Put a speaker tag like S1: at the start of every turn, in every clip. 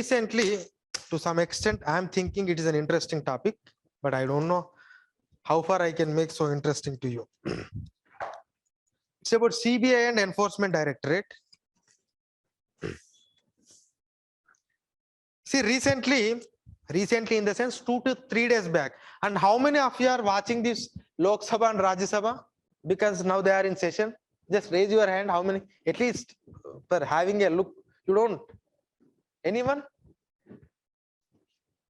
S1: recently, to some extent, I am thinking it is an interesting topic, but I don't know how far I can make so interesting to you. It's about CBI and Enforcement Directorate. See, recently in the sense 2 to 3 days back, and how many of you are watching this Lok Sabha and Rajya Sabha? Because now they are in session. Just raise your hand. How many? At least for having a look. You don't? Anyone?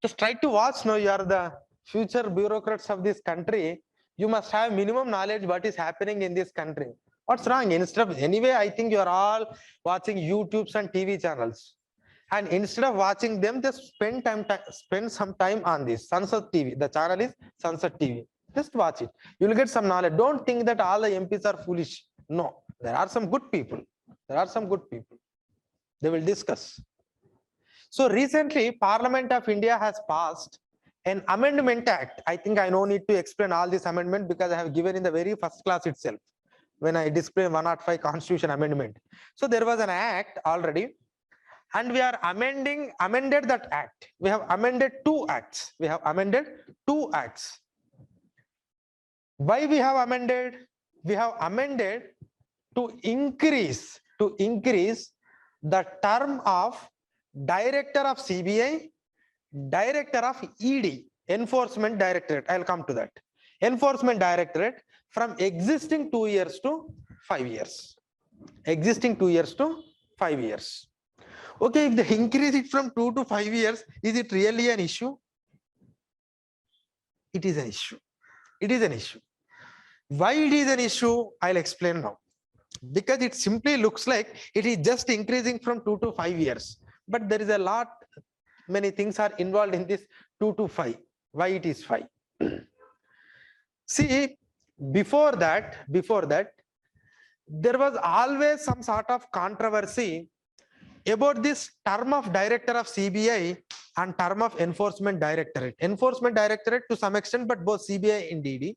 S1: Just try to watch. Now you are the future bureaucrats of this country. You must have minimum knowledge what is happening in this country. What's wrong? Instead of anyway, I think you are all watching YouTubes and TV channels. And instead of watching them, just spend some time on this Sunset TV. The channel is Sunset TV. Just watch it. You will get some knowledge. Don't think that all the MPs are foolish. No, there are some good people. There are some good people. They will discuss. So recently, Parliament of India has passed an amendment act. I think I no need to explain all this amendment because I have given in the very first class itself when I display 105 Constitution Amendment. So there was an act already, and we are amended that act. We have amended 2 acts. We have amended 2 acts. Why we have amended? We have amended to increase the term of Director of CBI, Director of ED, Enforcement Directorate. I'll come to that. Enforcement Directorate from existing 2 years to 5 years. Existing 2 years to 5 years. Okay, if they increase it from 2 to 5 years, is it really an issue? It is an issue. It is an issue. Why it is an issue? I'll explain now. Because it simply looks like it is just increasing from 2 to 5 years. But there is a lot, many things are involved in this 2 to 5. Why it is 5? See, before that, there was always some sort of controversy about this term of Director of CBI and term of Enforcement Directorate. Enforcement Directorate to some extent, but both CBI and ED.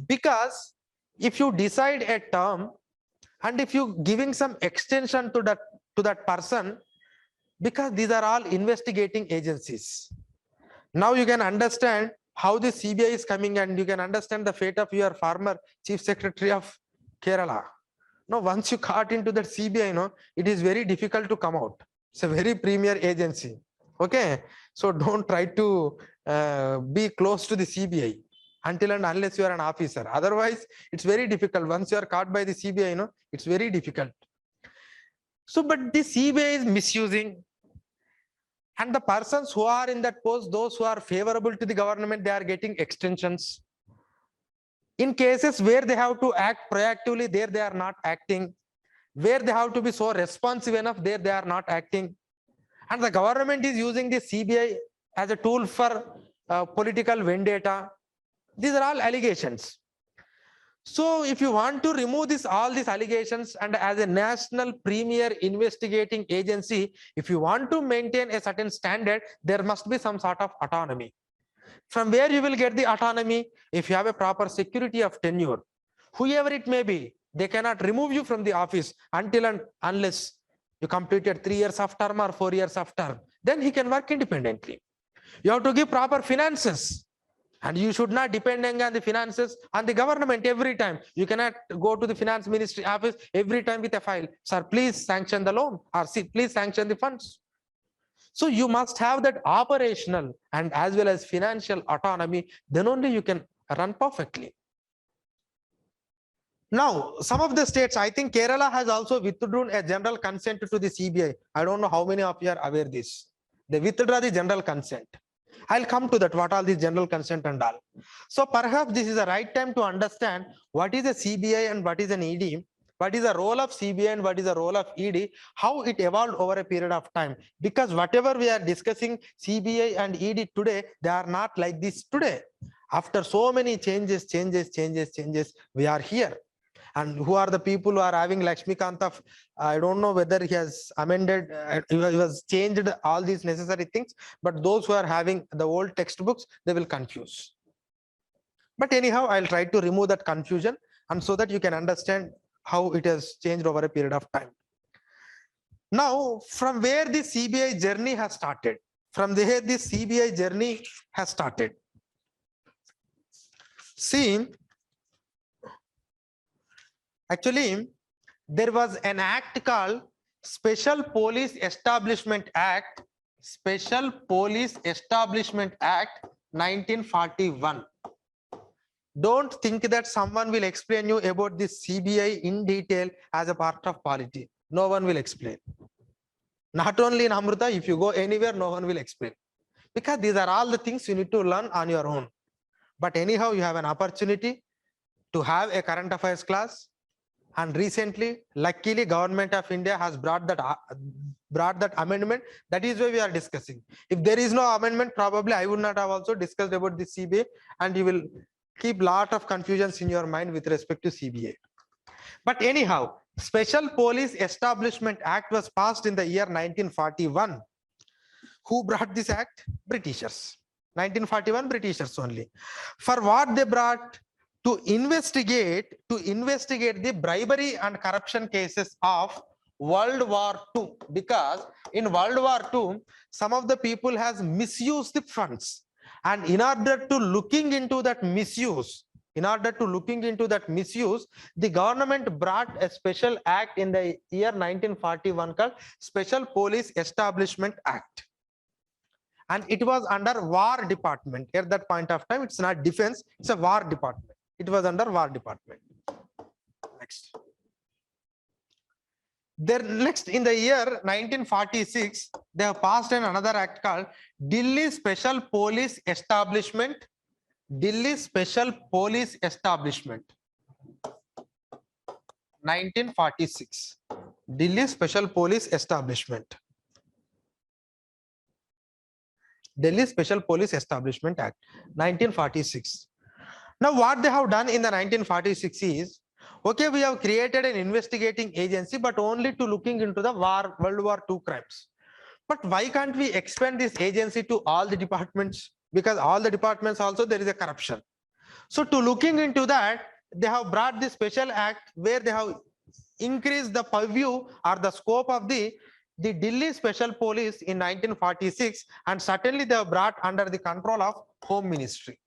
S1: Because if you decide a term and if you giving some extension to that person, because these are all investigating agencies. Now you can understand how the CBI is coming, and you can understand the fate of your former Chief Secretary of Kerala. Now, once you caught into that CBI, it is very difficult to come out. It's a very premier agency. Okay, so don't try to be close to the CBI until and unless you are an officer. Otherwise, it's very difficult. Once you are caught by the CBI, it's very difficult. So, but the CBI is misusing, and the persons who are in that post, those who are favorable to the government, they are getting extensions. In cases where they have to act proactively, there they are not acting. Where they have to be so responsive enough, there they are not acting. And the government is using the CBI as a tool for political vendetta. These are all allegations. So if you want to remove all these allegations, and as a national premier investigating agency, if you want to maintain a certain standard, there must be some sort of autonomy. From where you will get the autonomy? If you have a proper security of tenure, whoever it may be, they cannot remove you from the office until and unless you completed 3 years of term or 4 years of term. Then he can work independently. You have to give proper finances. And you should not depend on the finances on the government every time. You cannot go to the finance ministry office every time with a file. Sir, please sanction the loan, or please sanction the funds. So you must have that operational and as well as financial autonomy. Then only you can run perfectly. Now, some of the states, I think Kerala has also withdrawn a general consent to the CBI. I don't know how many of you are aware this. They withdraw the general consent. I'll come to that, what all this general consent and all. So perhaps this is the right time to understand what is a CBI and what is an ED, what is the role of CBI and what is the role of ED, how it evolved over a period of time. Because whatever we are discussing CBI and ED today, they are not like this today. After so many changes, we are here. And who are the people who are having Lakshmikant of, I don't know whether he has amended, he was changed all these necessary things, but those who are having the old textbooks, they will confuse. But anyhow, I'll try to remove that confusion, and so that you can understand how it has changed over a period of time. Now, from where the CBI journey has started, from there the CBI journey has started. See, actually, there was an act called Special Police Establishment Act, Special Police Establishment Act 1941. Don't think that someone will explain you about this CBI in detail as a part of polity. No one will explain. Not only in Amrita, if you go anywhere, no one will explain. Because these are all the things you need to learn on your own. But anyhow, you have an opportunity to have a current affairs class. And recently, luckily, Government of India has brought that amendment. That is why we are discussing. If there is no amendment, probably I would not have also discussed about the CBI, and you will keep lot of confusions in your mind with respect to CBI. But anyhow, Special Police Establishment Act was passed in the year 1941. Who brought this act? Britishers. 1941, Britishers only. For what they brought? To investigate the bribery and corruption cases of World War II. Because in World War II, some of the people has misused the funds. And in order to looking into that misuse, the government brought a special act in the year 1941 called Special Police Establishment Act. And it was under War Department. At that point of time, it's not defense, it's a War Department. It was under War Department. Next. Next, in the year 1946, they have passed another act called Delhi Special Police Establishment. Delhi Special Police Establishment. 1946. Delhi Special Police Establishment. Delhi Special Police Establishment Act, 1946. Now, what they have done in the 1946 is, okay, we have created an investigating agency, but only to looking into the World War II crimes. But why can't we expand this agency to all the departments? Because all the departments also there is a corruption. So to looking into that, they have brought this special act where they have increased the purview or the scope of the Delhi Special Police in 1946, and certainly they have brought under the control of Home Ministry.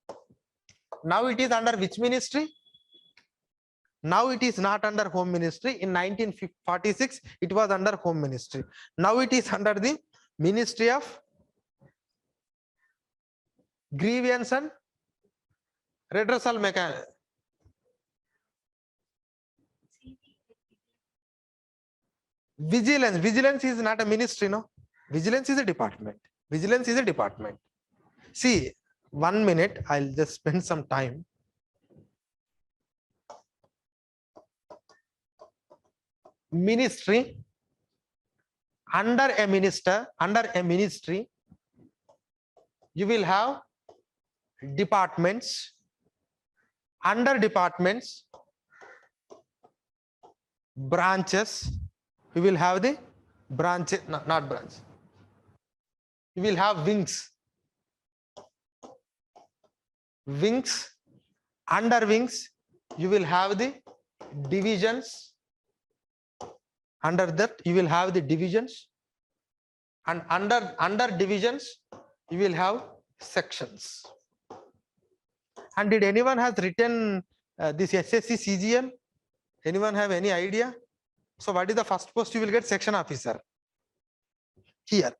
S1: Now it is under which ministry? Now it is not under Home Ministry. In 1946, it was under Home Ministry. Now it is under the Ministry of Grievance and Redressal Mechanism. Vigilance. Vigilance is not a ministry, no. Vigilance is a department. Vigilance is a department. See, 1 minute, I'll just spend some time. Ministry, under a minister, under a ministry, you will have departments. Under departments, branches. We will have the branches, not branch. You will have wings. Wings, under wings, you will have the divisions. Under that, you will have the divisions. And under divisions, you will have sections. And did anyone has written this SSC CGL? Anyone have any idea? So what is the first post you will get? Section officer. Here.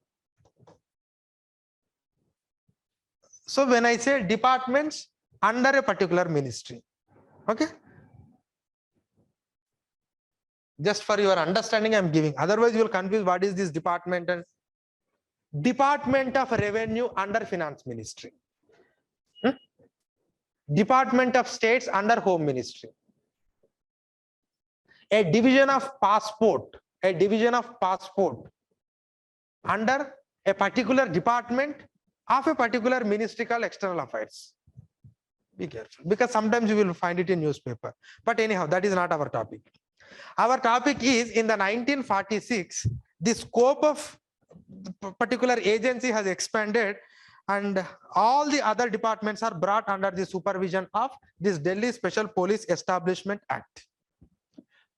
S1: So when I say departments under a particular ministry, okay? Just for your understanding, I am giving. Otherwise, you will confuse what is this department and Department of Revenue under Finance Ministry. Department of States under Home Ministry. A division of passport, under a particular department of a particular ministry called External Affairs. Be careful, because sometimes you will find it in newspaper. But anyhow, that is not our topic. Our topic is in the 1946, the scope of the particular agency has expanded and all the other departments are brought under the supervision of this Delhi Special Police Establishment Act.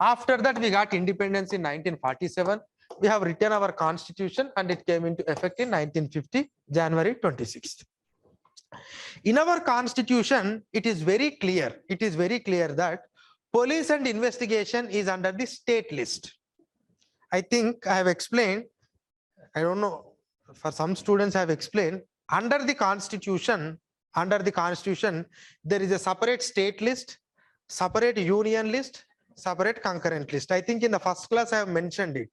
S1: After that, we got independence in 1947. we have written our constitution and it came into effect in 1950, January 26th. In our constitution, it is very clear that police and investigation is under the state list. I think I have explained, I don't know, for some students I have explained, under the constitution, there is a separate state list, separate union list, separate concurrent list. I think in the first class I have mentioned it.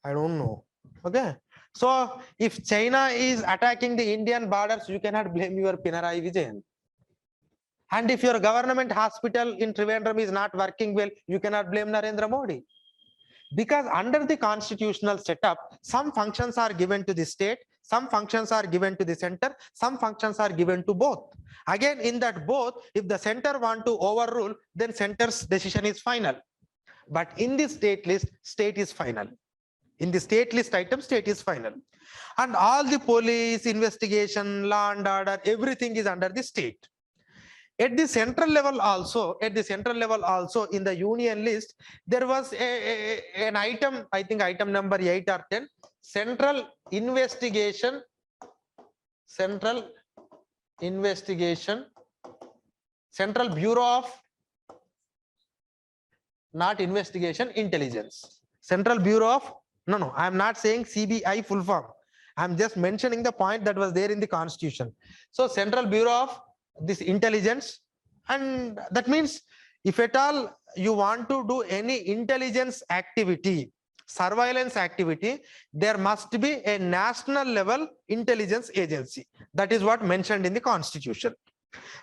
S1: I don't know. Okay. So if China is attacking the Indian borders, you cannot blame your Pinarayi Vijayan. And if your government hospital in Trivandrum is not working well, you cannot blame Narendra Modi. Because under the constitutional setup, some functions are given to the state, some functions are given to the center, some functions are given to both. Again, in that both, if the center want to overrule, then center's decision is final. But in the state list, state is final. In the state list item, state is final. And all the police, investigation, law and order, everything is under the state. At the central level also, in the union list, there was an item, I think item number 8 or 10, Central Bureau of, not investigation, intelligence. Central Bureau of, no, I am not saying CBI full form. I am just mentioning the point that was there in the constitution. So Central Bureau of this intelligence, and that means if at all you want to do any intelligence activity, surveillance activity, there must be a national level intelligence agency. That is what mentioned in the constitution.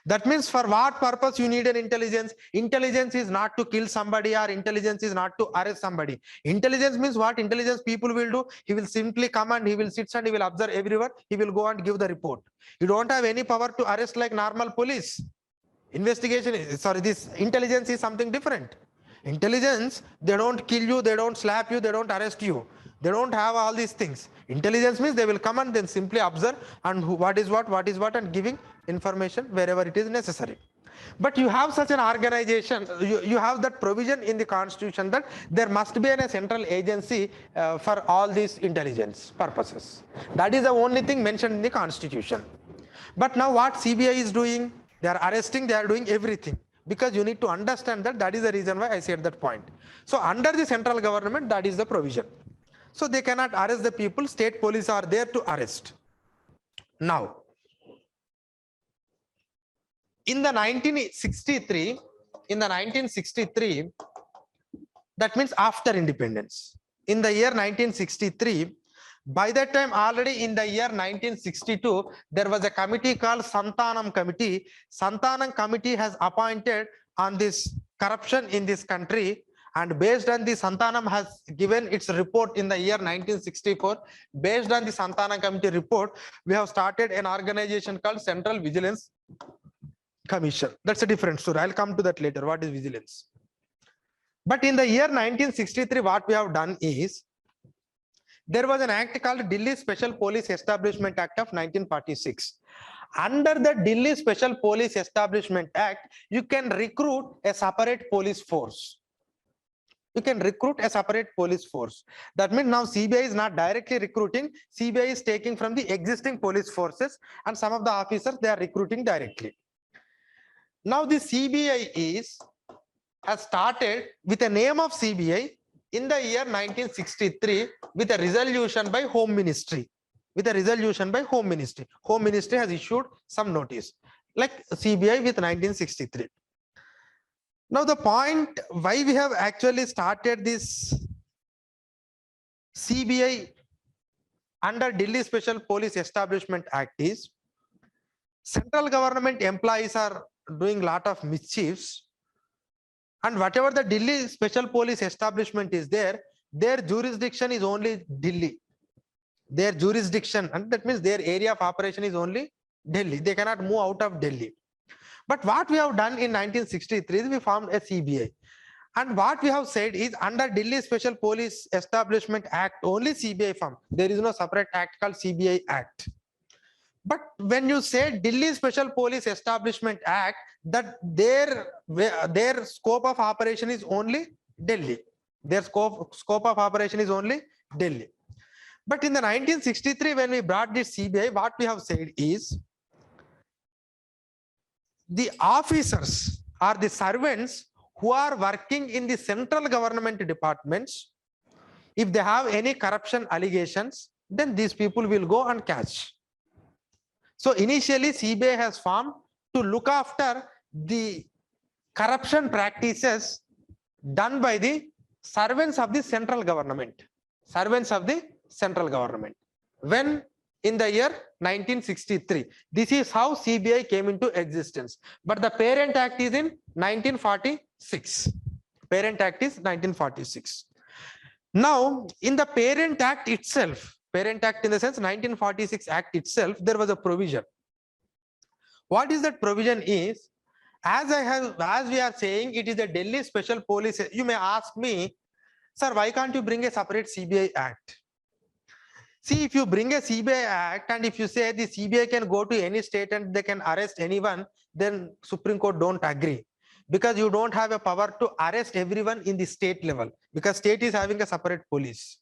S1: That means for what purpose you need an intelligence? Intelligence is not to kill somebody, or intelligence is not to arrest somebody. Intelligence means what intelligence people will do? He will simply come and he will sit and he will observe everyone. He will go and give the report. You don't have any power to arrest like normal police. Investigation is, this intelligence is something different. Intelligence, they don't kill you, they don't slap you, they don't arrest you. They don't have all these things. Intelligence means they will come and then simply observe and what is what and giving information wherever it is necessary. But you have such an organization, you have that provision in the constitution that there must be a central agency for all these intelligence purposes. That is the only thing mentioned in the constitution. But now what CBI is doing? They are arresting, they are doing everything. Because you need to understand that is the reason why I said that point. So under the central government, that is the provision. So they cannot arrest the people, state police are there to arrest. Now, in the 1963, that means after independence, in the year 1963, by that time already in the year 1962, there was a committee called Santanam Committee. Santanam Committee has appointed on this corruption in this country, and based on the Santanam has given its report in the year 1964. Based on the Santanam Committee report, we have started an organization called Central Vigilance Commission. That's a different story. I'll come to that later. What is vigilance? But in the year 1963, what we have done is, there was an act called Delhi Special Police Establishment Act of 1946. Under the Delhi Special Police Establishment Act, you can recruit a separate police force. That means now CBI is not directly recruiting. CBI is taking from the existing police forces, and some of the officers they are recruiting directly. Now the CBI has started with the name of CBI in the year 1963 with a resolution by Home Ministry. Home Ministry has issued some notice like CBI with 1963. Now the point why we have actually started this CBI under Delhi Special Police Establishment Act is, central government employees are doing lot of mischiefs, and whatever the Delhi Special Police Establishment is there, their jurisdiction is only Delhi. Their jurisdiction, and that means their area of operation is only Delhi. They cannot move out of Delhi. But what we have done in 1963 is we formed a CBI. And what we have said is under Delhi Special Police Establishment Act, only CBI formed. There is no separate act called CBI Act. But when you say Delhi Special Police Establishment Act, that their scope of operation is only Delhi. Their scope of operation is only Delhi. But in the 1963, when we brought this CBI, what we have said is the officers or the servants who are working in the central government departments, if they have any corruption allegations, then these people will go and catch. So initially CBI has formed to look after the corruption practices done by the servants of the central government. Servants of the central government. When? In the year 1963. This is how CBI came into existence. But the Parent Act is in 1946. Parent Act is 1946. Now, in the Parent Act itself, Parent Act in the sense 1946 Act itself, there was a provision. What is that provision is, as we are saying, it is a Delhi Special Police. You may ask me, sir, why can't you bring a separate CBI Act? See, if you bring a CBI Act and if you say the CBI can go to any state and they can arrest anyone, then Supreme Court don't agree, because you don't have a power to arrest everyone in the state level, because state is having a separate police.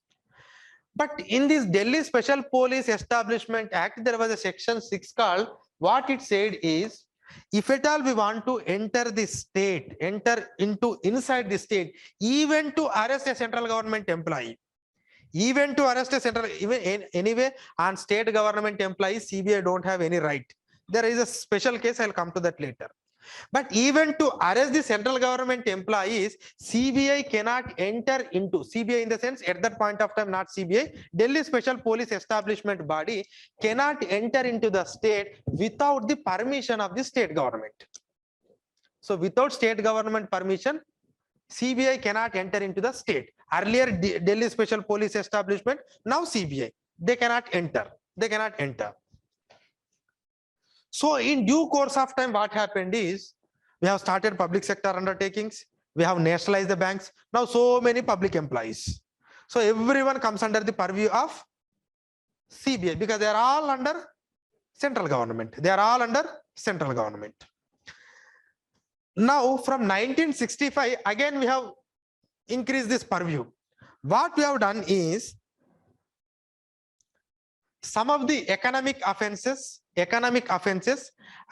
S1: But in this Delhi Special Police Establishment Act, there was a section 6 called, what it said is, if at all we want to enter the state, enter into inside the state, even to arrest a central government employee, even to arrest a central, even anyway, on state government employees, CBI don't have any right. There is a special case, I'll come to that later. But even to arrest the central government employees, CBI cannot enter into, CBI in the sense at that point of time, not CBI, Delhi Special Police Establishment body cannot enter into the state without the permission of the state government. So without state government permission, CBI cannot enter into the state. Earlier Delhi Special Police Establishment, now CBI, they cannot enter. They cannot enter. So in due course of time, what happened is, we have started public sector undertakings, we have nationalized the banks, now so many public employees. So everyone comes under the purview of CBI, because they are all under central government. They are all under central government. Now from 1965, again we have increased this purview. What we have done is, some of the economic offenses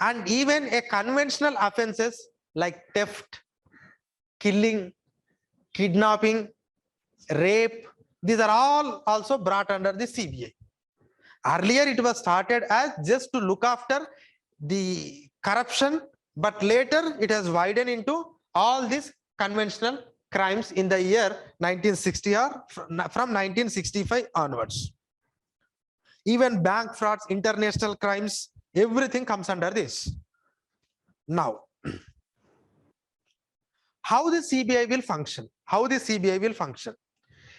S1: and even a conventional offenses like theft, killing, kidnapping, rape, these are all also brought under the CBI. Earlier it was started as just to look after the corruption, but later it has widened into all these conventional crimes in the year 1960 or from 1965 onwards. Even bank frauds, international crimes, everything comes under this. Now, how the CBI will function? How the CBI will function?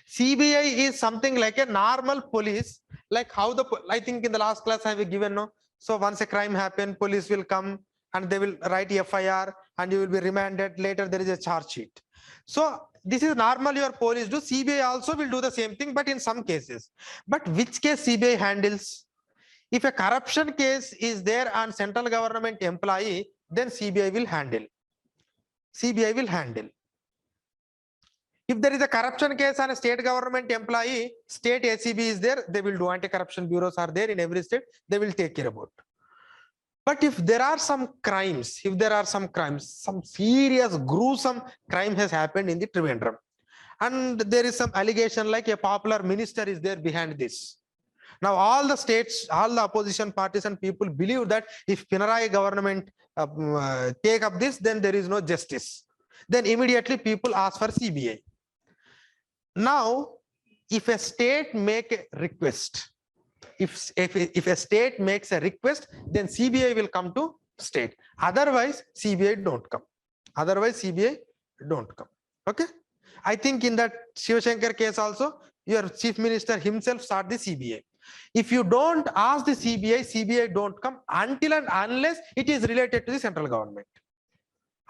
S1: CBI is something like a normal police, like how the, I think in the last class I have given, no? So once a crime happens, police will come and they will write FIR and you will be remanded. Later there is a charge sheet. So this is normal your police do. CBI also will do the same thing, but in some cases. But which case CBI handles? If a corruption case is there on central government employee, then CBI will handle. CBI will handle. If there is a corruption case on a state government employee, state ACB is there, they will do. Anti-corruption bureaus are there in every state, they will take care about. But if there are some crimes, some serious, gruesome crime has happened in the Trivandrum, and there is some allegation like a popular minister is there behind this. Now all the states, all the opposition parties and people believe that if Pinarayi government take up this, then there is no justice. Then immediately people ask for CBI. Now, if a state make a request, if a state makes a request, then CBI will come to state. Otherwise, CBI don't come. Otherwise, CBI don't come. Okay. I think in that Shivashankar case also, your chief minister himself start the CBI. If you don't ask the CBI, CBI don't come until and unless it is related to the central government.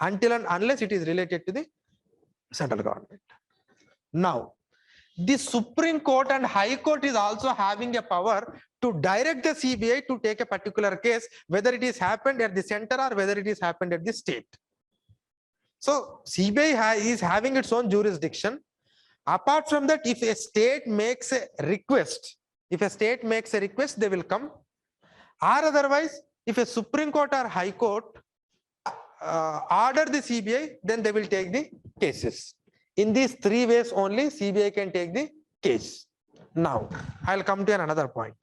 S1: Until and unless it is related to the central government. Now, the Supreme Court and High Court is also having a power to direct the CBI to take a particular case, whether it is happened at the center or whether it is happened at the state. So CBI is having its own jurisdiction, Apart from that, if a state makes a request, they will come. Or otherwise, if a Supreme Court or High Court order the CBI, then they will take the cases. In these three ways only, CBI can take the case. Now, I'll come to another point.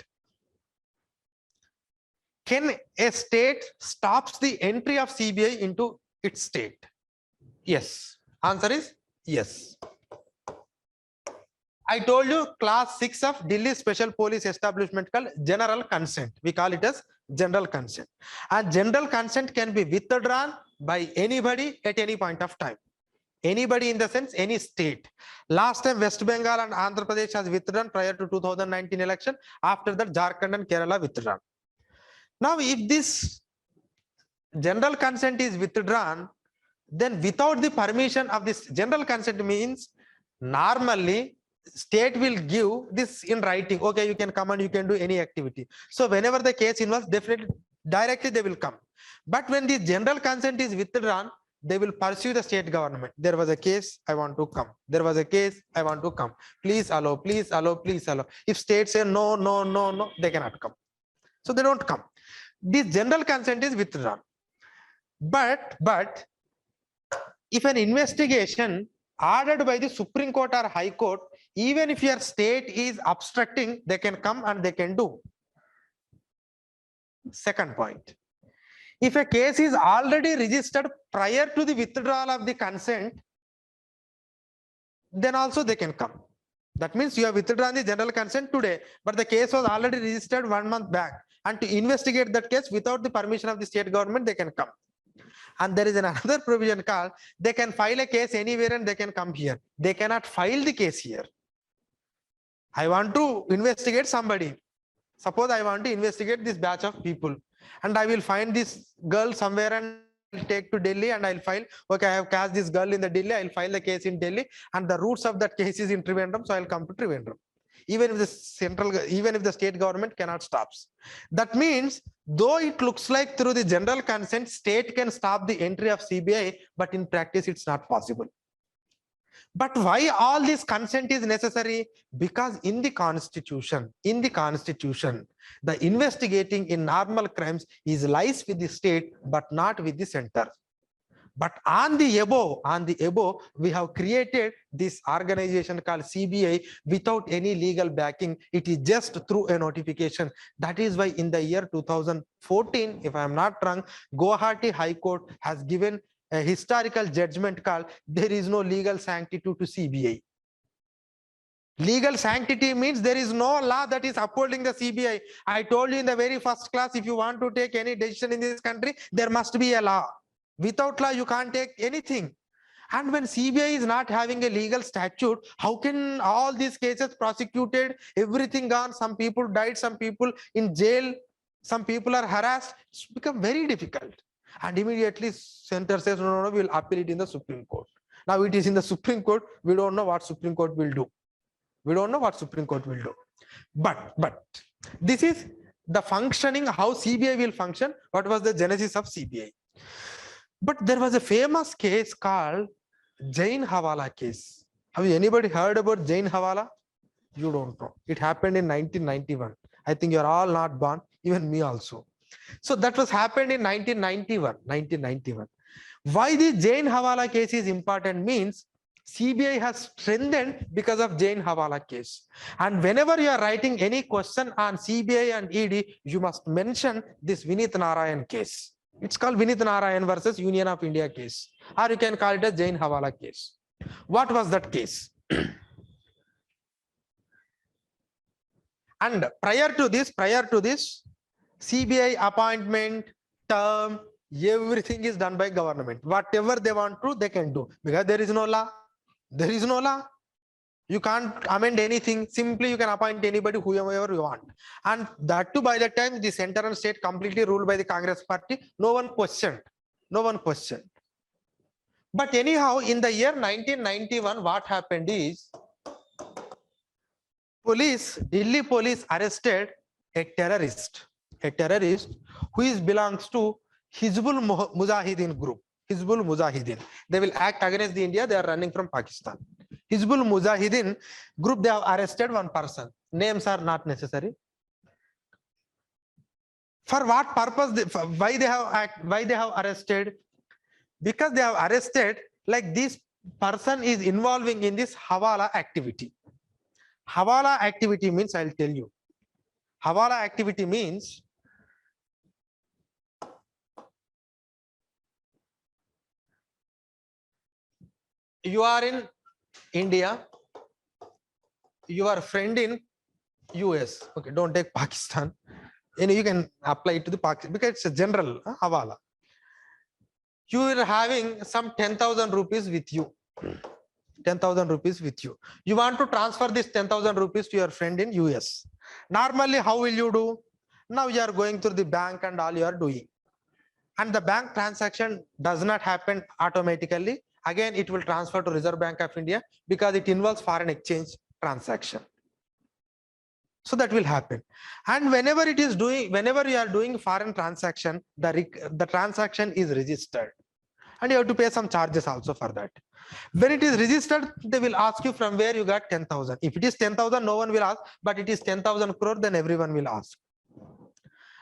S1: Can a state stops the entry of CBI into its state? Yes. Answer is yes. I told you class 6 of Delhi Special Police Establishment called general consent. We call it as general consent. And general consent can be withdrawn by anybody at any point of time. Anybody in the sense, any state. Last time West Bengal and Andhra Pradesh has withdrawn prior to 2019 election. After that, Jharkhand and Kerala withdrawn. Now, if this general consent is withdrawn, then without the permission of this general consent means normally state will give this in writing. Okay, you can come and you can do any activity. So whenever the case involves, definitely directly they will come. But when the general consent is withdrawn, they will pursue the state government. There was a case, I want to come. There was a case, I want to come. Please allow, please allow, please allow. If state say no, no, no, no, they cannot come. So they don't come. This general consent is withdrawn. But if an investigation ordered by the Supreme Court or High Court, even if your state is obstructing, they can come and they can do. Second point. If a case is already registered prior to the withdrawal of the consent, then also they can come. That means you have withdrawn the general consent today, but the case was already registered 1 month back. And to investigate that case without the permission of the state government, they can come. And there is another provision called, they can file a case anywhere and they can come here. They cannot file the case here. I want to investigate somebody. Suppose I want to investigate this batch of people and I will find this girl somewhere and take to Delhi and I'll file. Okay, I have cast this girl in the Delhi. I'll file the case in Delhi and the roots of that case is in Trivandrum. So I'll come to Trivandrum. Even if the state government cannot stop. That means though it looks like through the general consent, state can stop the entry of CBI, but in practice, it's not possible. But why all this consent is necessary? Because in the constitution, the investigating in normal crimes is lies with the state, but not with the center. But on the above, we have created this organization called CBI without any legal backing. It is just through a notification. That is why in the year 2014, if I am not wrong, Guwahati High Court has given a historical judgment called there is no legal sanctity to CBI. Legal sanctity means there is no law that is upholding the CBI. I told you in the very first class, if you want to take any decision in this country, there must be a law. Without law, you can't take anything. And when CBI is not having a legal statute, how can all these cases prosecuted, everything gone, some people died, some people in jail, some people are harassed, it's become very difficult. And immediately center says, no, we will appeal it in the Supreme Court. Now it is in the Supreme Court, we don't know what Supreme Court will do. But this is the functioning, how CBI will function, what was the genesis of CBI. But there was a famous case called Jain Hawala case. Have you anybody heard about Jain Hawala? You don't know. It happened in 1991. I think you're all not born, even me also. So that was happened in 1991. Why the Jain Hawala case is important means CBI has strengthened because of Jain Hawala case. And whenever you are writing any question on CBI and ED, you must mention this Vinith Narayan case. It's called Vinith Narayan versus Union of India case, or you can call it a Jain Hawala case. What was that case? And prior to this, CBI appointment, term, everything is done by government. Whatever they want to, they can do, because there is no law. You can't amend anything. Simply you can appoint anybody, whoever you want. And that too, by the time the center and state completely ruled by the Congress party, no one questioned. But anyhow, in the year 1991, what happened is Delhi police arrested a terrorist who belongs to Hizbul Mujahideen group. They will act against the India. They are running from Pakistan. Hizbul Mujahideen group, they have arrested one person. Names are not necessary. For what purpose? Why they have arrested? Because they have arrested, like, this person is involving in this Hawala activity. Hawala activity means, I'll tell you. Hawala activity means you are in India, your friend in US. Okay, don't take Pakistan. You can apply it to the Pakistan because it's a general Hawala. You are having some 10,000 rupees with you. 10,000 rupees with you. You want to transfer this 10,000 rupees to your friend in US. Normally, how will you do? Now you are going through the bank and all you are doing. And the bank transaction does not happen automatically. Again, it will transfer to Reserve Bank of India because it involves foreign exchange transaction. So that will happen. And whenever you are doing foreign transaction, the transaction is registered. And you have to pay some charges also for that. When it is registered, they will ask you from where you got 10,000. If it is 10,000, no one will ask, but it is 10,000 crore, then everyone will ask.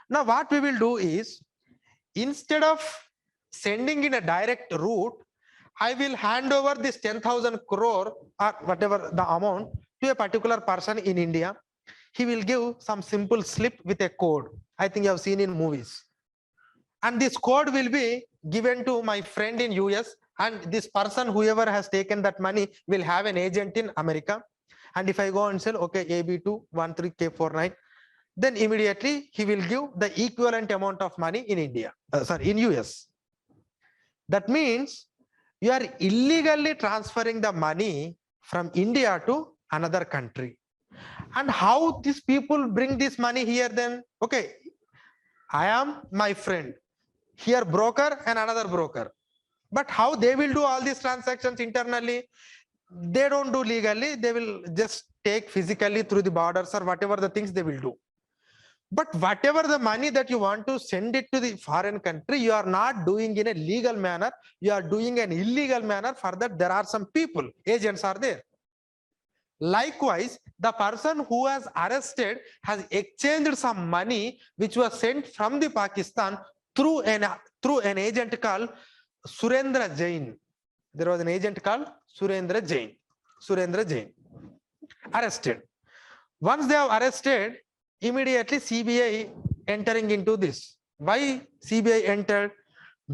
S1: Now, what we will do is, instead of sending in a direct route, I will hand over this 10,000 crore or whatever the amount to a particular person in India. He will give some simple slip with a code. I think you have seen in movies. And this code will be given to my friend in US, and this person, whoever has taken that money, will have an agent in America. And if I go and say, okay, AB213K49, then immediately he will give the equivalent amount of money in India, in US. That means you are illegally transferring the money from India to another country. And how these people bring this money here then? Okay, I am my friend, here broker and another broker. But how they will do all these transactions internally? They don't do legally. They will just take physically through the borders or whatever the things they will do. But whatever the money that you want to send it to the foreign country, you are not doing in a legal manner. You are doing an illegal manner. For that, there are some people, agents are there. Likewise, the person who has arrested has exchanged some money which was sent from the Pakistan through an agent called Surendra Jain. There was an agent called Surendra Jain. Surendra Jain arrested. Once they have arrested, immediately CBI entering into this. Why CBI entered?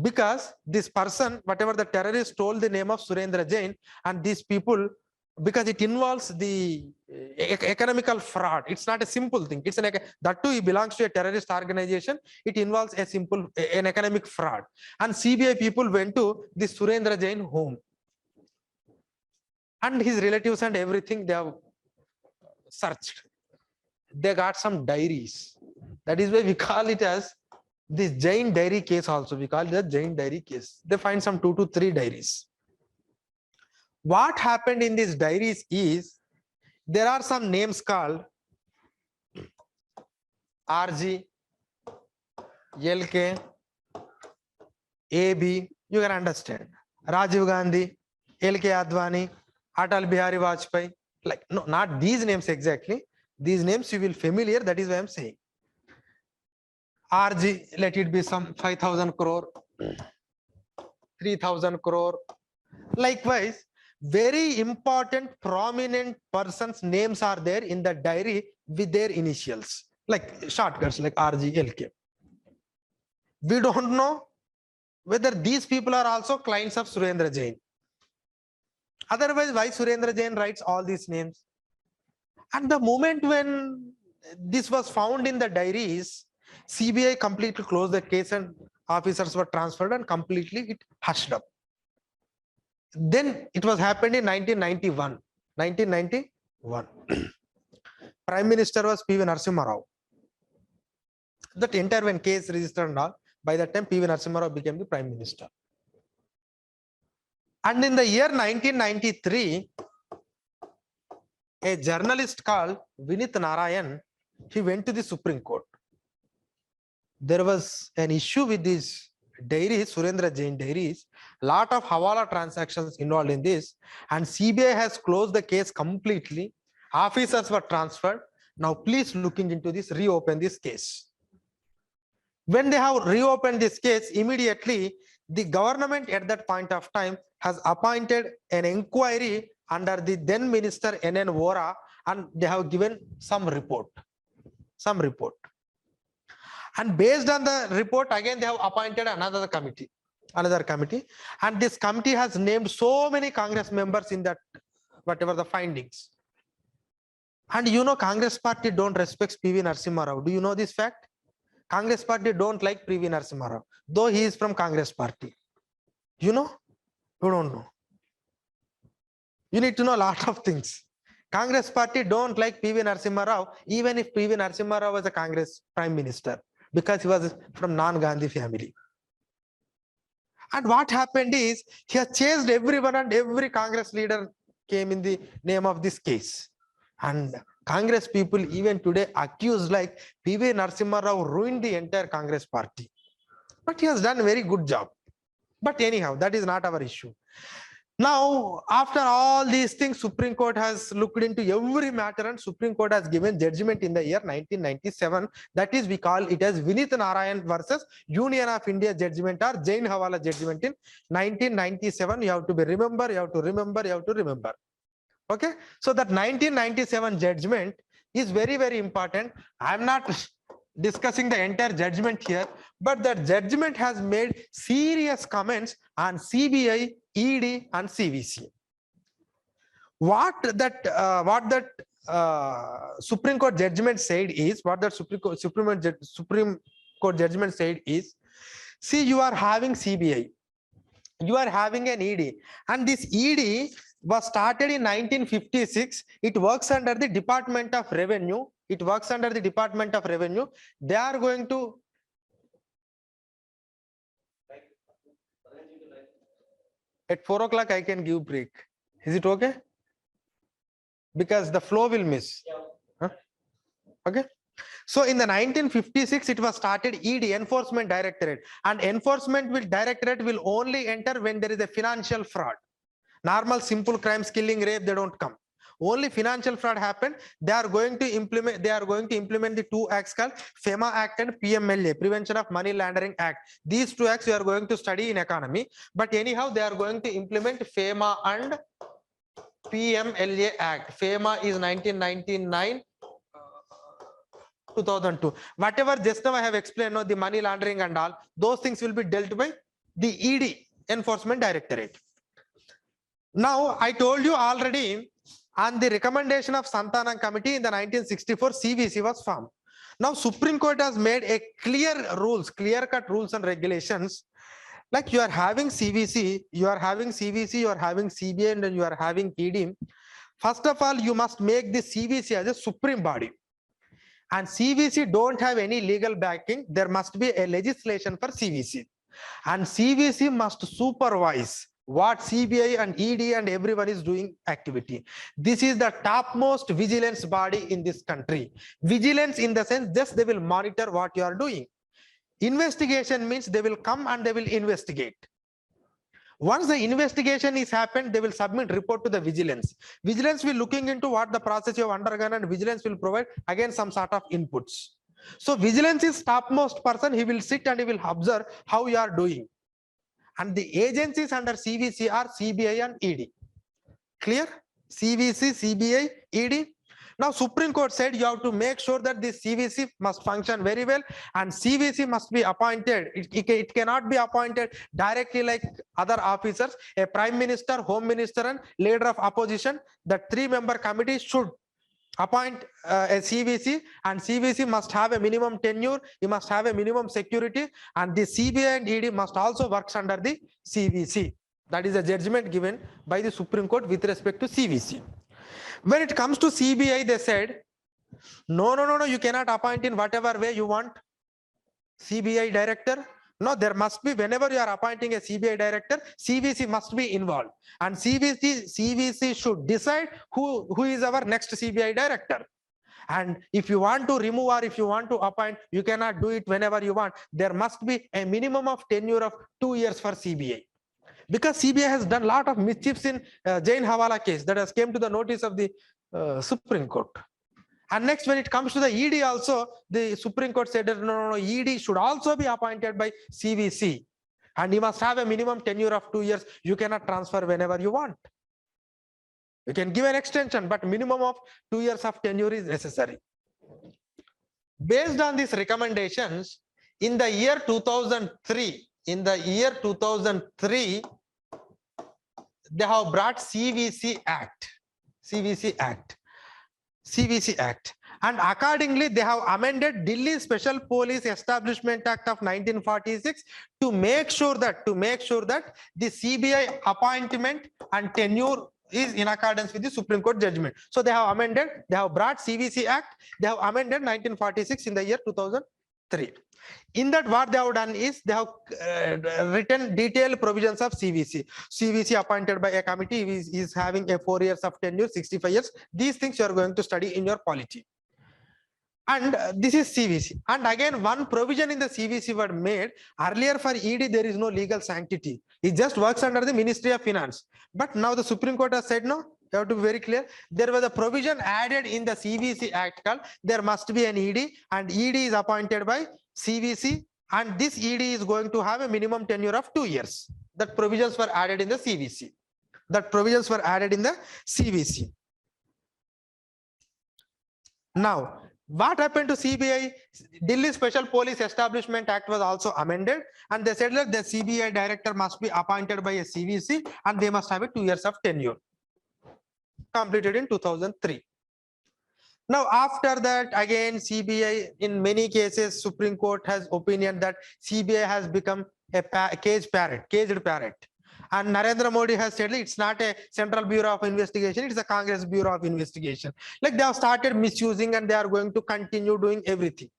S1: Because this person, whatever the terrorist, told the name of Surendra Jain, and these people, because it involves the economical fraud. It's not a simple thing. It's that too, he belongs to a terrorist organization. It involves an economic fraud. And CBI people went to this Surendra Jain home. And his relatives and everything, they have searched. They got some diaries. That is why we call it as this Jain diary case also. We call it the Jain diary case. They find some 2 to 3 diaries. What happened in these diaries is, there are some names called RG, LK, AB. You can understand. Rajiv Gandhi, LK Advani, Atal Bihari Vajpayee. Like, no, not these names exactly. These names you will familiar. That is why I'm saying. RG, let it be some 5,000 crore, 3,000 crore. Likewise, very important prominent persons' names are there in the diary with their initials, like shortcuts like RG, LK. We don't know whether these people are also clients of Surendra Jain. Otherwise, why Surendra Jain writes all these names? At the moment when this was found in the diaries, CBI completely closed the case and officers were transferred and completely it hushed up. Then it was happened in 1991. 1991. Prime Minister was P.V. Narasimha Rao. That entire when case registered and all, by that time P.V. Narasimha Rao became the Prime Minister. And in the year 1993, a journalist called Vinith Narayan, he went to the Supreme Court. There was an issue with this dairies, Surendra Jain dairies, lot of Hawala transactions involved in this, and CBI has closed the case completely. Officers were transferred. Now please looking into this, reopen this case. When they have reopened this case, immediately the government at that point of time has appointed an inquiry under the then minister N.N. Vora, and they have given some report. And based on the report, again they have appointed another committee, and this committee has named so many Congress members in that, whatever the findings. And you know, Congress party don't respect P.V. Narasimha Rao. Do you know this fact? Congress party don't like P.V. Narasimha Rao, though he is from Congress party. You know? You don't know. You need to know a lot of things. Congress party don't like P.V. Narasimha Rao, even if P.V. Narasimha Rao was a Congress prime minister, because he was from non-Gandhi family. And what happened is, he has chased everyone, and every Congress leader came in the name of this case. And Congress people even today accused like P.V. Narasimha Rao ruined the entire Congress party. But he has done a very good job. But anyhow, that is not our issue. Now, after all these things, Supreme Court has looked into every matter, and Supreme Court has given judgment in the year 1997. That is, we call it as Vinith Narayan versus Union of India judgment, or Jain Hawala judgment in 1997. You have to remember, you have to remember. Okay, so that 1997 judgment is very, very important. I'm not discussing the entire judgment here, but that judgment has made serious comments on CBI, ED, and CVC. What that Supreme Court judgment said is, Supreme Court judgment said is, see, you are having CBI, you are having an ED, and this ED was started in 1956. It works under the Department of Revenue. They are going to at 4 o'clock I can give break. Is it okay? Because the flow will miss. Huh? Okay. So in the 1956, it was started ED, Enforcement Directorate, and Enforcement Directorate will only enter when there is a financial fraud. Normal simple crimes, killing, rape, they don't come. Only financial fraud happened. They are going to implement the two acts called FEMA Act and PMLA, Prevention of Money Laundering Act. These two acts you are going to study in economy, but anyhow they are going to implement FEMA and PMLA Act. FEMA is 1999, 2002. Whatever just now I have explained, no, the money laundering and all, those things will be dealt by the ED, Enforcement Directorate. Now, I told you already, on the recommendation of Santanam Committee in the 1964, CVC was formed. Now, Supreme Court has made a clear-cut rules and regulations. Like you are having CVC, you are having CBI, and you are having ED. First of all, you must make the CVC as a supreme body. And CVC don't have any legal backing. There must be a legislation for CVC. And CVC must supervise what CBI and ED and everyone is doing activity. This is the topmost vigilance body in this country. Vigilance in the sense, just they will monitor what you are doing. Investigation means they will come and they will investigate. Once the investigation is happened, they will submit report to the vigilance. Vigilance will looking into what the process you have undergone, and vigilance will provide again some sort of inputs. So vigilance is topmost person. He will sit and he will observe how you are doing. And the agencies under CVC are CBI and ED. Clear? CVC, CBI, ED. Now, Supreme Court said you have to make sure that this CVC must function very well, and CVC must be appointed. It cannot be appointed directly like other officers. A Prime Minister, Home Minister, and leader of opposition, the 3-member committee should appoint a CVC, and CVC must have a minimum tenure, he must have a minimum security, and the CBI and ED must also work under the CVC. That is a judgment given by the Supreme Court with respect to CVC. When it comes to CBI, they said, no, you cannot appoint in whatever way you want CBI director. No, there must be, whenever you are appointing a CBI director, CVC must be involved, and CVC should decide who is our next CBI director. And if you want to remove or if you want to appoint, you cannot do it whenever you want. There must be a minimum of tenure of 2 years for CBI. Because CBI has done a lot of mischiefs in Jain Hawala case that has came to the notice of the Supreme Court. And next, when it comes to the ED also, the Supreme Court said that no, ED should also be appointed by CVC. And you must have a minimum tenure of 2 years. You cannot transfer whenever you want. You can give an extension, but minimum of 2 years of tenure is necessary. Based on these recommendations, in the year 2003, they have brought CVC Act. And accordingly, they have amended Delhi Special Police Establishment Act of 1946 to make sure that the CBI appointment and tenure is in accordance with the Supreme Court judgment. So they have amended, they have brought CVC Act, they have amended 1946 in the year 2003. In that, what they have done is they have written detailed provisions of CVC. CVC appointed by a committee is having a 4 years of tenure, 65 years. These things you are going to study in your polity. And this is CVC. And again, one provision in the CVC was made. Earlier for ED, there is no legal sanctity. It just works under the Ministry of Finance. But now the Supreme Court has said no. You have to be very clear. There was a provision added in the CVC Act called there must be an ED, and ED is appointed by CVC, and this ED is going to have a minimum tenure of 2 years. That provisions were added in the CVC. Now, what happened to CBI? Delhi Special Police Establishment Act was also amended, and they said that the CBI director must be appointed by a CVC and they must have a 2 years of tenure. Completed in 2003. Now, after that, again, CBI, in many cases, Supreme Court has opinion that CBI has become a caged parrot. And Narendra Modi has said it's not a Central Bureau of Investigation, it's a Congress Bureau of Investigation. Like they have started misusing and they are going to continue doing everything.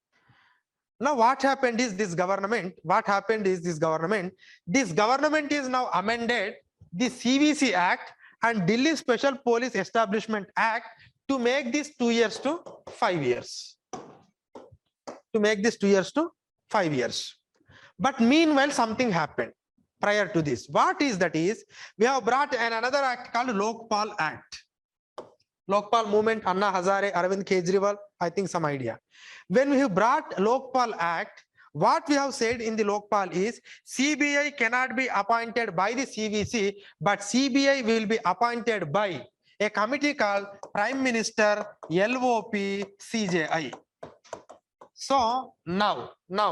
S1: Now, what happened is this government is now amended the CVC Act and Delhi Special Police Establishment Act to make this 2 years to 5 years. But meanwhile, something happened prior to this. What is that is, we have brought another act called Lokpal Act. Lokpal movement, Anna Hazare, Arvind Kejriwal, I think some idea. When we have brought Lokpal Act, what we have said in the Lokpal is CBI cannot be appointed by the CVC, but CBI will be appointed by a committee called Prime Minister LOP CJI. So now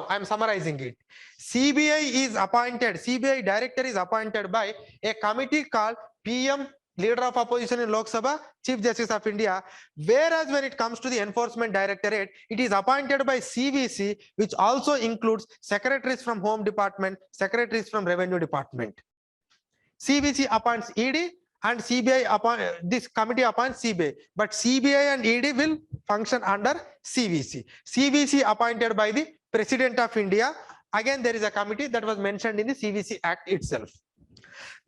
S1: I'm summarizing it. CBI director is appointed by a committee called PM, Leader of Opposition in Lok Sabha, Chief Justice of India, whereas when it comes to the Enforcement Directorate, it is appointed by CVC, which also includes secretaries from Home Department, secretaries from Revenue Department. CVC appoints ED and this committee appoints CBI, but CBI and ED will function under CVC. CVC appointed by the President of India. Again, there is a committee that was mentioned in the CVC Act itself.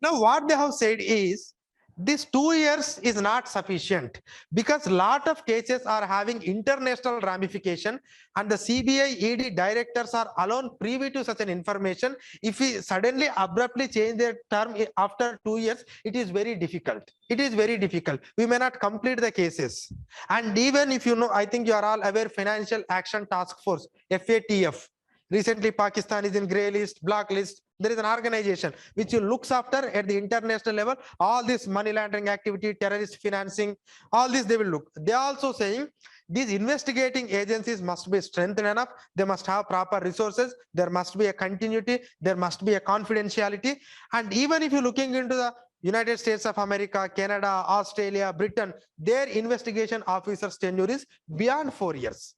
S1: Now, what they have said is, this 2 years is not sufficient because a lot of cases are having international ramification and the CBI ED directors are alone privy to such an information. If we suddenly abruptly change their term after 2 years, it is very difficult. We may not complete the cases. And even if you know, I think you are all aware, Financial Action Task Force, FATF. Recently, Pakistan is in grey list, black list. There is an organization which looks after at the international level all this money laundering activity, terrorist financing, all this they will look. They are also saying these investigating agencies must be strengthened enough. They must have proper resources. There must be a continuity. There must be a confidentiality. And even if you're looking into the United States of America, Canada, Australia, Britain, their investigation officers' tenure is beyond 4 years.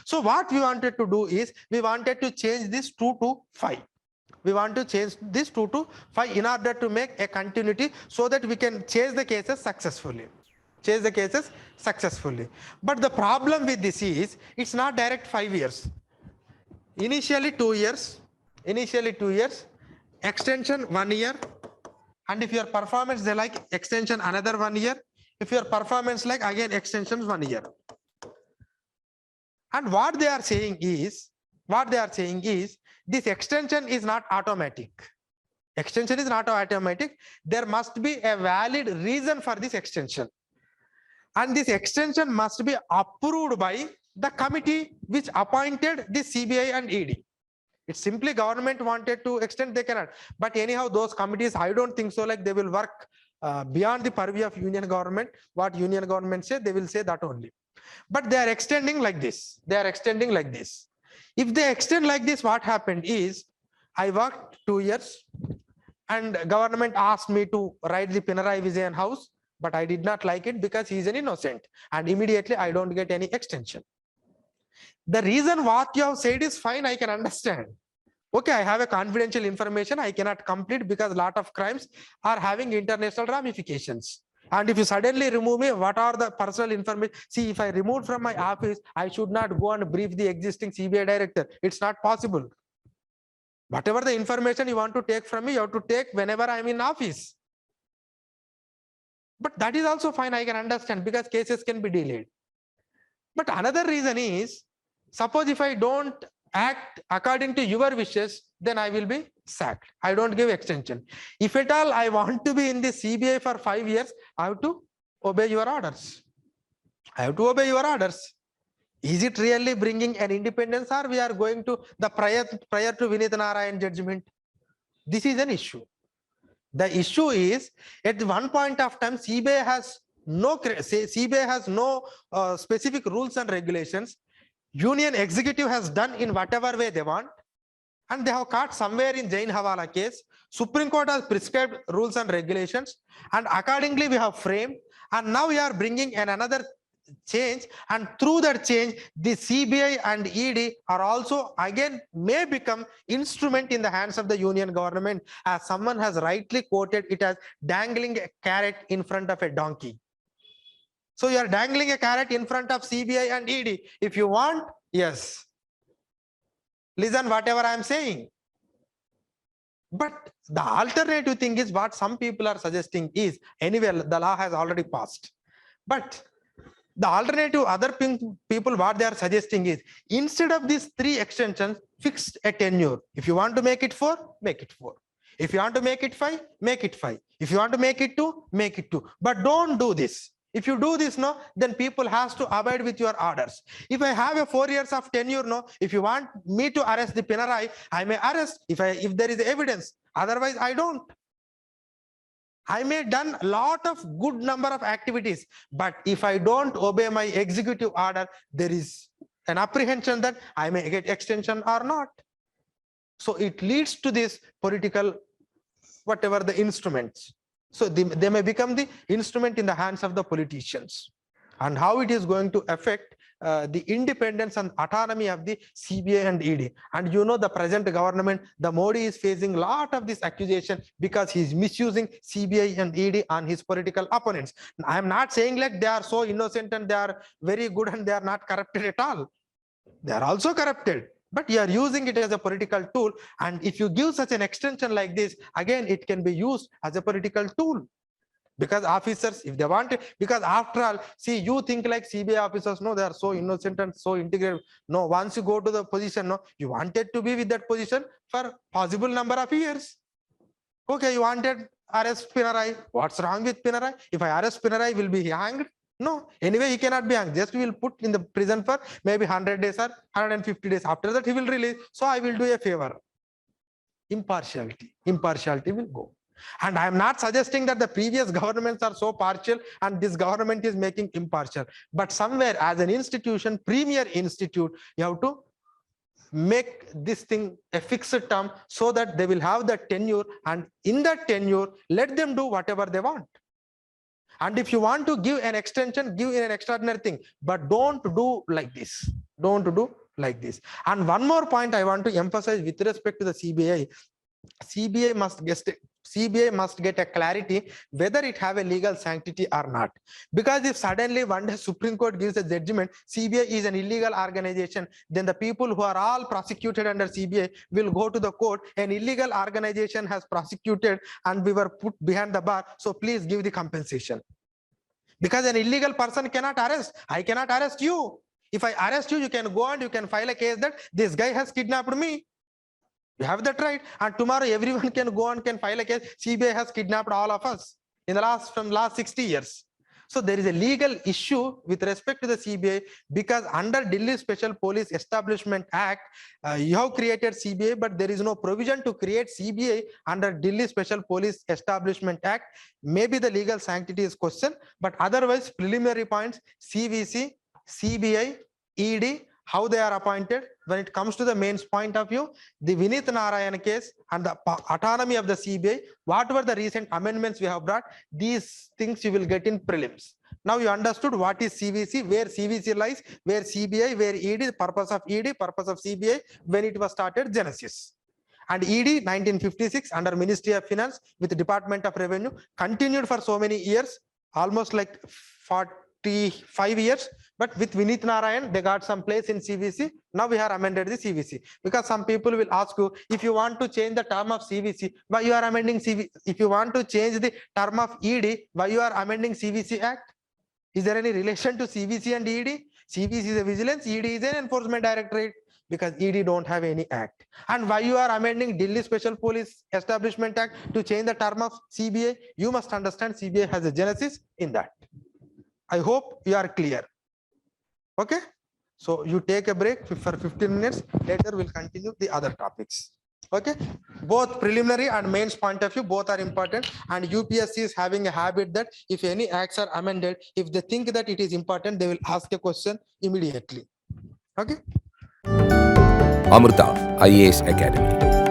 S1: So what we wanted to do is, we wanted to change this 2 to 5. We want to change this 2 to 5 in order to make a continuity so that we can chase the cases successfully. But the problem with this is, it's not direct 5 years. Initially 2 years, extension 1 year. And if your performance they like, extension another 1 year. If your performance like, again extensions 1 year. And what they are saying is, this extension is not automatic. Extension is not automatic. There must be a valid reason for this extension. And this extension must be approved by the committee which appointed the CBI and ED. It's simply government wanted to extend, they cannot. But anyhow, those committees, I don't think so, like they will work beyond the purview of union government. What union government say, they will say that only. But they are extending like this. They are extending like this. If they extend like this, what happened is, I worked 2 years and government asked me to write the Pinarayi Vijayan house, but I did not like it because he is an innocent, and immediately I don't get any extension. The reason what you have said is fine, I can understand. Okay, I have a confidential information, I cannot complete because a lot of crimes are having international ramifications. And if you suddenly remove me, what are the personal information? See, if I remove from my office, I should not go and brief the existing CBI director. It's not possible. Whatever the information you want to take from me, you have to take whenever I'm in office. But that is also fine, I can understand, because cases can be delayed. But another reason is, suppose if I don't act according to your wishes, then I will be sacked. I don't give extension. If at all I want to be in the CBI for 5 years, I have to obey your orders. I have to obey your orders. Is it really bringing an independence, or we are going to the prior to Vinith Narayan judgment? This is an issue. The issue is, at one point of time, CBI has no specific rules and regulations. Union executive has done in whatever way they want, and they have caught somewhere in Jain Hawala case. Supreme Court has prescribed rules and regulations, and accordingly we have framed, and now we are bringing another change, and through that change the CBI and ED are also again may become instrument in the hands of the union government, as someone has rightly quoted it as dangling a carrot in front of a donkey. So you are dangling a carrot in front of CBI and ED. If you want, yes, listen whatever I am saying. But the alternative thing is, what some people are suggesting is, anyway the law has already passed, but the alternative, other people what they are suggesting is, instead of these 3 extensions, fixed a tenure. If you want to make it 4, make it 4. If you want to make it 5, make it 5. If you want to make it 2, make it 2. But don't do this. If you do this, no, then people has to abide with your orders. If I have a 4 years of tenure, no, if you want me to arrest the Pinarayi, I may arrest if there is evidence. Otherwise, I don't. I may done a lot of good number of activities, but if I don't obey my executive order, there is an apprehension that I may get extension or not. So it leads to this political, whatever the instruments. So they may become the instrument in the hands of the politicians. And how it is going to affect the independence and autonomy of the CBI and ED. And you know, the present government, the Modi is facing a lot of this accusation because he is misusing CBI and ED on his political opponents. I am not saying like they are so innocent and they are very good and they are not corrupted at all. They are also corrupted, but you are using it as a political tool. And if you give such an extension like this, again, it can be used as a political tool. Because officers, if they want it, because after all, see, you think like CBI officers, no, they are so innocent and so integrated. No, once you go to the position, no, you wanted to be with that position for possible number of years. Okay, you wanted arrest Pinarayi. What's wrong with Pinarayi? If I arrest Pinarayi, will be hanged? No, anyway, he cannot be hanged. Just we will put in the prison for maybe 100 days or 150 days. After that, he will release. So I will do a favor. Impartiality will go. And I am not suggesting that the previous governments are so partial and this government is making impartial. But somewhere as an institution, premier institute, you have to make this thing a fixed term so that they will have that tenure, and in that tenure, let them do whatever they want. And if you want to give an extension, give in an extraordinary thing, but don't do like this. Don't do like this. And one more point I want to emphasize with respect to the CBI. CBI must get a clarity whether it have a legal sanctity or not. Because if suddenly one day Supreme Court gives a judgment, CBI is an illegal organization, then the people who are all prosecuted under CBI will go to the court. An illegal organization has prosecuted and we were put behind the bar, so please give the compensation. Because an illegal person cannot arrest. I cannot arrest you. If I arrest you, you can go and you can file a case that this guy has kidnapped me. You have that right. And tomorrow everyone can go and can file a case. CBI has kidnapped all of us in the last 60 years. So there is a legal issue with respect to the CBI because under Delhi Special Police Establishment Act, you have created CBI, but there is no provision to create CBI under Delhi Special Police Establishment Act. Maybe the legal sanctity is questioned, but otherwise preliminary points, CVC, CBI, ED, how they are appointed. When it comes to the mains point of view, the Vineet Narayan case and the autonomy of the CBI, what were the recent amendments we have brought, these things you will get in prelims. Now you understood what is CVC, where CVC lies, where CBI, where ED, the purpose of ED, purpose of CBI, when it was started, genesis. And ED 1956 under Ministry of Finance with Department of Revenue continued for so many years, almost like 45 years, but with Vineet Narayan, they got some place in CVC. Now we have amended the CVC because some people will ask you, if you want to change the term of CVC, why you are amending CVC? If you want to change the term of ED, why you are amending CVC Act? Is there any relation to CVC and ED? CVC is a vigilance, ED is an enforcement directorate because ED don't have any act. And why you are amending Delhi Special Police Establishment Act to change the term of CBI? You must understand CBI has a genesis in that. I hope you are clear. Okay, so you take a break for 15 minutes. Later we'll continue the other topics. Okay, both preliminary and mains point of view, both are important. And UPSC is having a habit that if any acts are amended, if they think that it is important, they will ask a question immediately. Okay.
S2: Amrita IAS Academy.